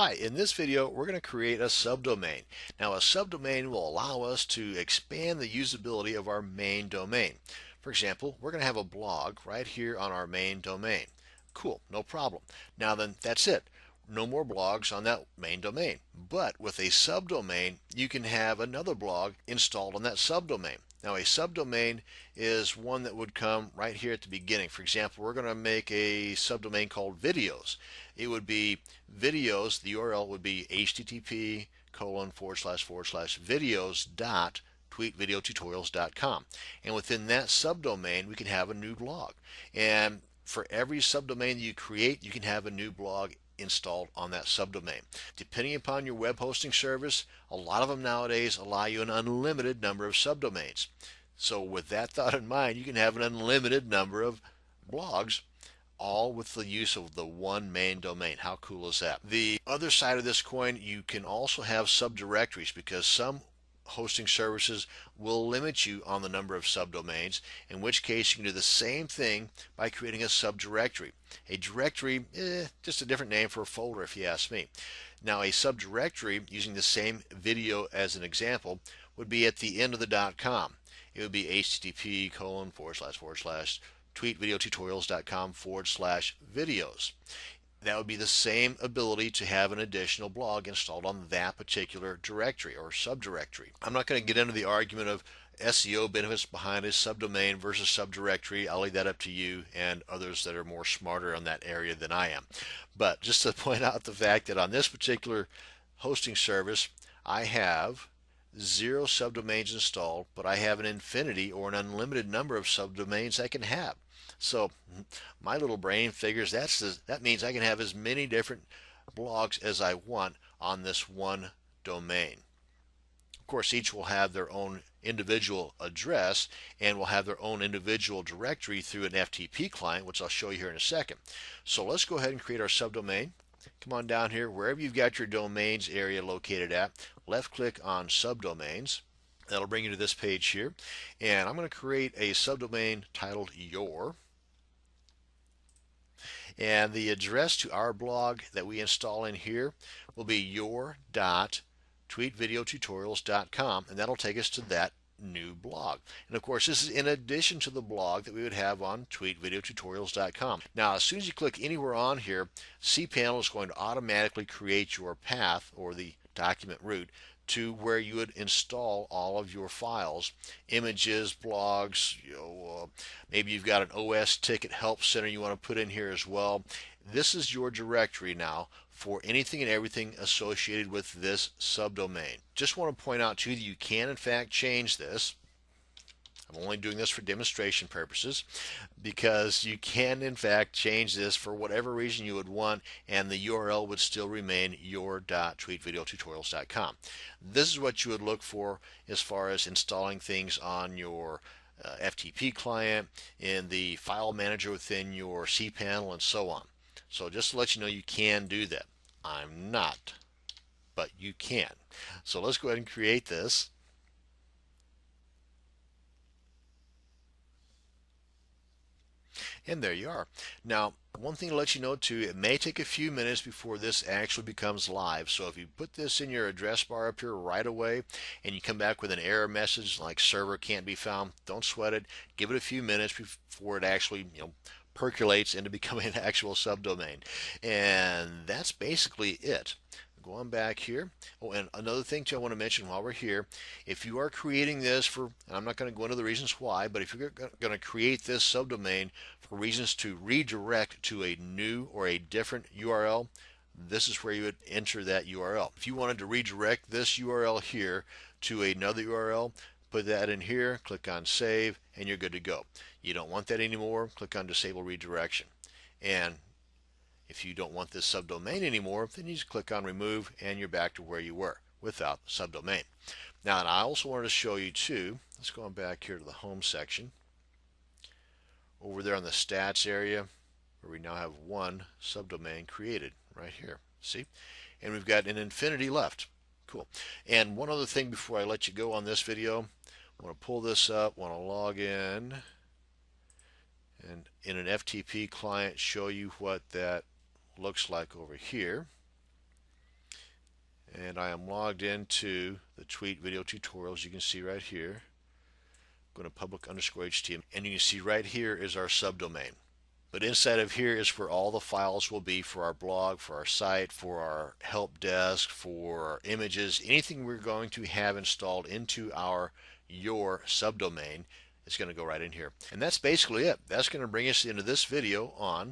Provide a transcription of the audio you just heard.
Hi, in this video we're going to create a subdomain. Now a subdomain will allow us to expand the usability of our main domain. For example, we're going to have a blog right here on our main domain. Cool, no problem. Now then, that's it. No more blogs on that main domain. But with a subdomain, you can have another blog installed on that subdomain. Now a subdomain is one that would come right here at the beginning. For example, we're going to make a subdomain called videos. It would be videos, the URL would be http://videos.tweetvideotutorials.com. And within that subdomain, we can have a new blog. And for every subdomain that you create, you can have a new blog installed on that subdomain. Depending upon your web hosting service, a lot of them nowadays allow you an unlimited number of subdomains. So with that thought in mind, you can have an unlimited number of blogs, all with the use of the one main domain. How cool is that? The other side of this coin, you can also have subdirectories, because some hosting services will limit you on the number of subdomains, in which case you can do the same thing by creating a subdirectory. A directory, just a different name for a folder if you ask me. Now a subdirectory, using the same video as an example, would be at the end of the .com. It would be http://tweetvideotutorials.com/videos. That would be the same ability to have an additional blog installed on that particular directory or subdirectory. I'm not going to get into the argument of SEO benefits behind a subdomain versus subdirectory. I'll leave that up to you and others that are more smarter on that area than I am. But just to point out the fact that on this particular hosting service, I have 0 subdomains installed, but I have an infinity or an unlimited number of subdomains I can have. So my little brain figures that means I can have as many different blogs as I want on this one domain. Of course, each will have their own individual address and will have their own individual directory through an FTP client, which I'll show you here in a second. So let's go ahead and create our subdomain. Come on down here, wherever you've got your domains area located at, left click on subdomains. That'll bring you to this page here, and I'm going to create a subdomain titled your. And the address to our blog that we install in here will be your.tweetvideotutorials.com, and that'll take us to that new blog. And of course, this is in addition to the blog that we would have on tweetvideotutorials.com. Now, as soon as you click anywhere on here, cPanel is going to automatically create your path, or the document route, to where you would install all of your files, images, blogs. Maybe you've got an OS ticket help center you want to put in here as well. This is your directory now for anything and everything associated with this subdomain. Just want to point out too that you can in fact change this. I'm only doing this for demonstration purposes, because you can in fact change this for whatever reason you would want, and the URL would still remain your.tweetvideotutorials.com. This is what you would look for as far as installing things on your FTP client, in the file manager within your cPanel, and so on. So just to let you know, you can do that. I'm not, but you can. So let's go ahead and create this. And there you are. Now, one thing to let you know too, it may take a few minutes before this actually becomes live. So if you put this in your address bar up here right away and you come back with an error message like server can't be found, don't sweat it. Give it a few minutes before it actually percolates into becoming an actual subdomain. And that's basically it. Go on back here. Oh, and another thing too I want to mention while we're here, if you are creating this for, and I'm not going to go into the reasons why, but if you're going to create this subdomain for reasons to redirect to a new or a different URL, this is where you would enter that URL. If you wanted to redirect this URL here to another URL, put that in here, click on save, and you're good to go. You don't want that anymore, click on disable redirection. And if you don't want this subdomain anymore, then you just click on remove and you're back to where you were without the subdomain. Now, and I also wanted to show you too, let's go on back here to the home section. Over there on the stats area, where we now have one subdomain created right here. See? And we've got an infinity left. Cool. And one other thing before I let you go on this video, I want to pull this up, want to log in, and in an FTP client show you what that looks like over here. and I am logged into the Tweet video tutorials. You can see right here. Go to public_HTML, and you can see right here is our subdomain. But inside of here is where all the files will be for our blog, for our site, for our help desk, for our images, anything we're going to have installed into your subdomain is going to go right in here. And that's basically it. That's going to bring us into this video on